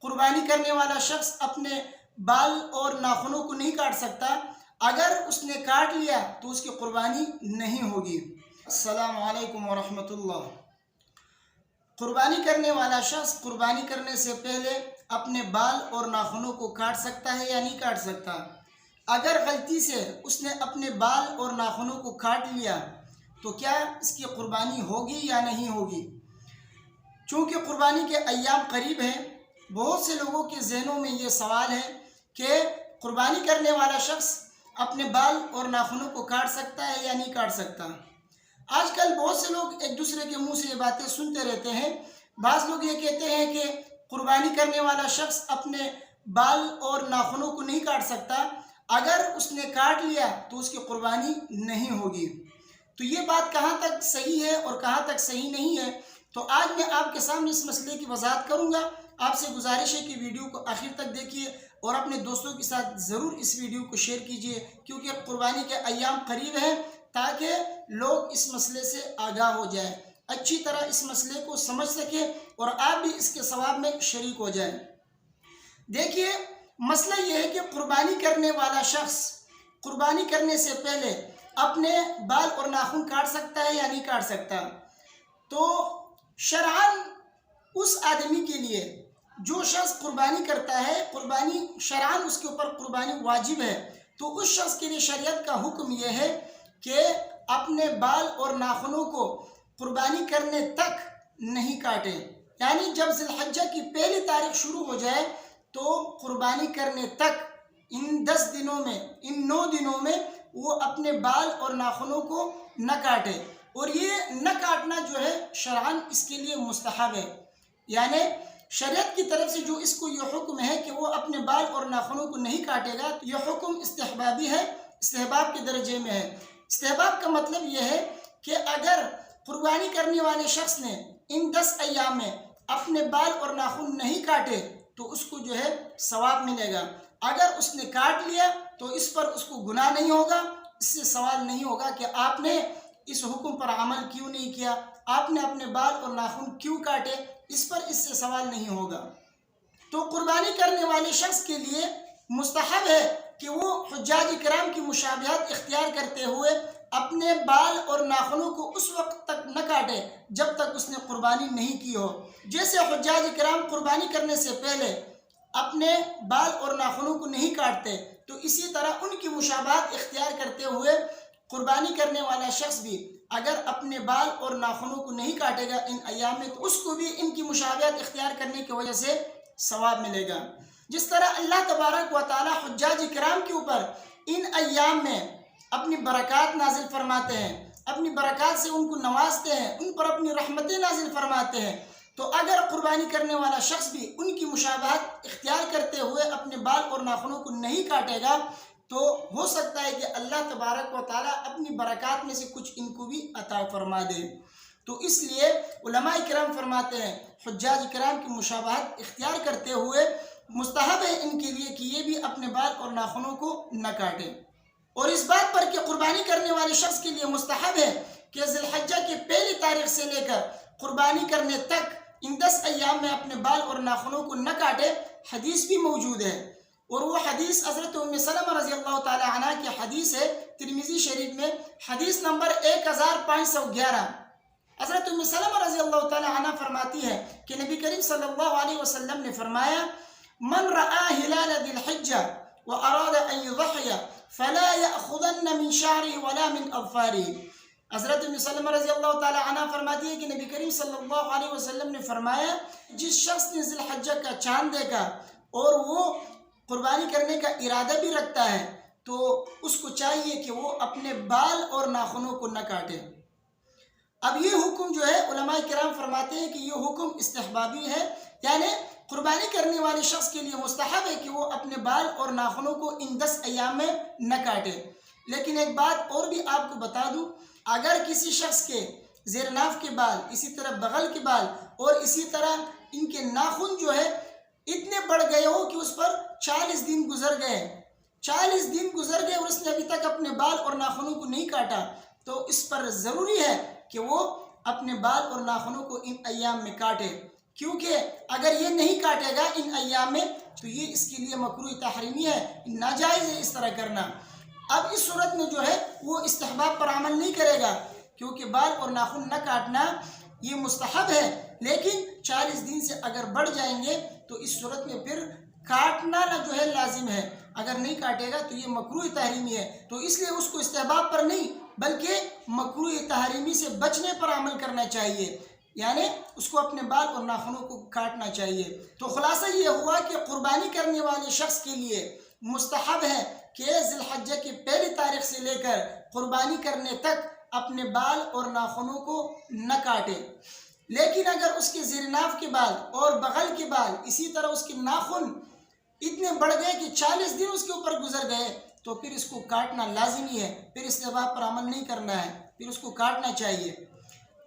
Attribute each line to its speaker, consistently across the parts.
Speaker 1: قربانی کرنے والا شخص اپنے بال اور ناخنوں کو نہیں کاٹ سکتا، اگر اس نے کاٹ لیا تو اس کی قربانی نہیں ہوگی۔ السلام علیکم ورحمۃ اللہ۔ قربانی کرنے والا شخص قربانی کرنے سے پہلے اپنے بال اور ناخنوں کو کاٹ سکتا ہے یا نہیں کاٹ سکتا؟ اگر غلطی سے اس نے اپنے بال اور ناخنوں کو کاٹ لیا تو کیا اس کی قربانی ہوگی یا نہیں ہوگی؟ چونکہ قربانی کے ایام قریب ہیں، بہت سے لوگوں کے ذہنوں میں یہ سوال ہے کہ قربانی کرنے والا شخص اپنے بال اور ناخنوں کو کاٹ سکتا ہے یا نہیں کاٹ سکتا۔ آج کل بہت سے لوگ ایک دوسرے کے منہ سے یہ باتیں سنتے رہتے ہیں۔ بعض لوگ یہ کہتے ہیں کہ قربانی کرنے والا شخص اپنے بال اور ناخنوں کو نہیں کاٹ سکتا، اگر اس نے کاٹ لیا تو اس کی قربانی نہیں ہوگی۔ تو یہ بات کہاں تک صحیح ہے اور کہاں تک صحیح نہیں ہے، تو آج میں آپ کے سامنے اس مسئلے کی وضاحت کروں گا۔ آپ سے گزارش ہے کہ ویڈیو کو آخر تک دیکھیے اور اپنے دوستوں کے ساتھ ضرور اس ویڈیو کو شیئر کیجیے، کیونکہ قربانی کے ایام قریب ہیں، تاکہ لوگ اس مسئلے سے آگاہ ہو جائیں، اچھی طرح اس مسئلے کو سمجھ سکیں اور آپ بھی اس کے ثواب میں شریک ہو جائیں۔ دیکھیے، مسئلہ یہ ہے کہ قربانی کرنے والا شخص قربانی کرنے سے پہلے اپنے بال اور ناخن کاٹ سکتا ہے یا نہیں کاٹ سکتا؟ تو شرعاً اس آدمی کے لیے جو شخص قربانی کرتا ہے، قربانی شرعاً اس کے اوپر قربانی واجب ہے، تو اس شخص کے لیے شریعت کا حکم یہ ہے کہ اپنے بال اور ناخنوں کو قربانی کرنے تک نہیں کاٹے، یعنی جب ذی الحجہ کی پہلی تاریخ شروع ہو جائے تو قربانی کرنے تک ان 10 دنوں میں، ان 9 دنوں میں وہ اپنے بال اور ناخنوں کو نہ کاٹے، اور یہ نہ کاٹنا جو ہے شرعاً اس کے لیے مستحب ہے، یعنی شریعت کی طرف سے جو اس کو یہ حکم ہے کہ وہ اپنے بال اور ناخنوں کو نہیں کاٹے گا، تو یہ حکم استحبابی ہے، استحباب کے درجے میں ہے۔ استحباب کا مطلب یہ ہے کہ اگر قربانی کرنے والے شخص نے ان 10 ایام میں اپنے بال اور ناخن نہیں کاٹے تو اس کو جو ہے ثواب ملے گا، اگر اس نے کاٹ لیا تو اس پر اس کو گناہ نہیں ہوگا، اس سے سوال نہیں ہوگا کہ آپ نے اس حکم پر عمل کیوں نہیں کیا، آپ نے اپنے بال اور ناخن کیوں کاٹے، اس پر اس سے سوال نہیں ہوگا۔ تو قربانی کرنے والے شخص کے لیے مستحب ہے کہ وہ حجاج کرام کی مشابہت اختیار کرتے ہوئے اپنے بال اور ناخنوں کو اس وقت تک نہ کاٹے جب تک اس نے قربانی نہیں کی ہو۔ جیسے حجاج کرام قربانی کرنے سے پہلے اپنے بال اور ناخنوں کو نہیں کاٹتے، تو اسی طرح ان کی مشابہت اختیار کرتے ہوئے قربانی کرنے والا شخص بھی اگر اپنے بال اور ناخنوں کو نہیں کاٹے گا ان ایام میں، تو اس کو بھی ان کی مشابہت اختیار کرنے کی وجہ سے ثواب ملے گا۔ جس طرح اللہ تبارک و تعالی حجاج کرام کے اوپر ان ایام میں اپنی برکات نازل فرماتے ہیں، اپنی برکات سے ان کو نوازتے ہیں، ان پر اپنی رحمتیں نازل فرماتے ہیں، تو اگر قربانی کرنے والا شخص بھی ان کی مشابہت اختیار کرتے ہوئے اپنے بال اور ناخنوں کو نہیں کاٹے گا تو ہو سکتا ہے کہ اللہ تبارک و تعالی اپنی برکات میں سے کچھ ان کو بھی عطا فرما دے۔ تو اس لیے علماء کرام فرماتے ہیں حجاج کرام کی مشابہت اختیار کرتے ہوئے مستحب ہے ان کے لیے کہ یہ بھی اپنے بال اور ناخنوں کو نہ کاٹیں۔ اور اس بات پر کہ قربانی کرنے والے شخص کے لیے مستحب ہے کہ ذی الحجہ کی پہلی تاریخ سے لے کر قربانی کرنے تک ان 10 ایام میں اپنے بال اور ناخنوں کو نہ کاٹے، حدیث بھی موجود ہے، اور وہ حدیث حضرت ام سلمہ رضی اللہ تعالی عنہ کی حدیث ہے، ترمذی شریف میں حدیث نمبر 1511۔ حضرت ام سلمہ رضی اللہ تعالی عنہ فرماتی ہے کہ نبی کریم صلی اللہ علیہ وسلم نے فرمایا، من رآ ہلال ذی الحجہ واراد ان یضحی فلا یأخذن من شعره ولا من اظفاره۔ حضرت ام سلمہ رضی اللہ تعالی عنہ فرماتی ہے کہ نبی کریم صلی اللہ علیہ وسلم نے فرمایا، جس شخص نے ذی الحجہ کا چاند دیکھا اور وہ قربانی کرنے کا ارادہ بھی رکھتا ہے تو اس کو چاہیے کہ وہ اپنے بال اور ناخنوں کو نہ کاٹے۔ اب یہ حکم جو ہے علماء کرام فرماتے ہیں کہ یہ حکم استحبابی ہے، یعنی قربانی کرنے والے شخص کے لیے مستحب ہے کہ وہ اپنے بال اور ناخنوں کو ان 10 ایام میں نہ کاٹے۔ لیکن ایک بات اور بھی آپ کو بتا دوں، اگر کسی شخص کے زیر ناف کے بال، اسی طرح بغل کے بال اور اسی طرح ان کے ناخن جو ہے اتنے بڑھ گئے ہو کہ اس پر 40 دن گزر گئے، 40 دن گزر گئے اور اس نے ابھی تک اپنے بال اور ناخنوں کو نہیں کاٹا، تو اس پر ضروری ہے کہ وہ اپنے بال اور ناخنوں کو ان ایام میں کاٹے، کیونکہ اگر یہ نہیں کاٹے گا ان ایام میں تو یہ اس کے لیے مکروہ تحریمی ہے، ناجائز ہے اس طرح کرنا۔ اب اس صورت میں جو ہے وہ استحباب پر عمل نہیں کرے گا، کیونکہ بال اور ناخن نہ کاٹنا یہ مستحب ہے، لیکن 40 دن سے اگر بڑھ جائیں گے تو اس صورت میں پھر کاٹنا جو ہے لازم ہے۔ اگر نہیں کاٹے گا تو یہ مکروہ تحریمی ہے، تو اس لیے اس کو استحباب پر نہیں بلکہ مکروہ تحریمی سے بچنے پر عمل کرنا چاہیے، یعنی اس کو اپنے بال اور ناخنوں کو کاٹنا چاہیے۔ تو خلاصہ یہ ہوا کہ قربانی کرنے والے شخص کے لیے مستحب ہے کہ ذی الحجہ کی پہلی تاریخ سے لے کر قربانی کرنے تک اپنے بال اور ناخنوں کو نہ کاٹے، لیکن اگر اس کے زیر ناف کے بال اور بغل کے بال اسی طرح اس کے ناخن اتنے بڑھ گئے کہ 40 دن اس کے اوپر گزر گئے تو پھر اس کو کاٹنا لازمی ہے، پھر استحباب پر عمل نہیں کرنا ہے، پھر اس کو کاٹنا چاہیے۔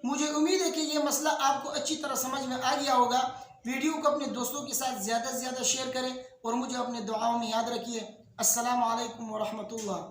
Speaker 1: مجھے امید ہے کہ یہ مسئلہ آپ کو اچھی طرح سمجھ میں آ گیا ہوگا۔ ویڈیو کو اپنے دوستوں کے ساتھ زیادہ سے زیادہ شیئر کریں اور مجھے اپنے دعاؤں میں یاد رکھیے۔ السلام علیکم ورحمۃ اللہ۔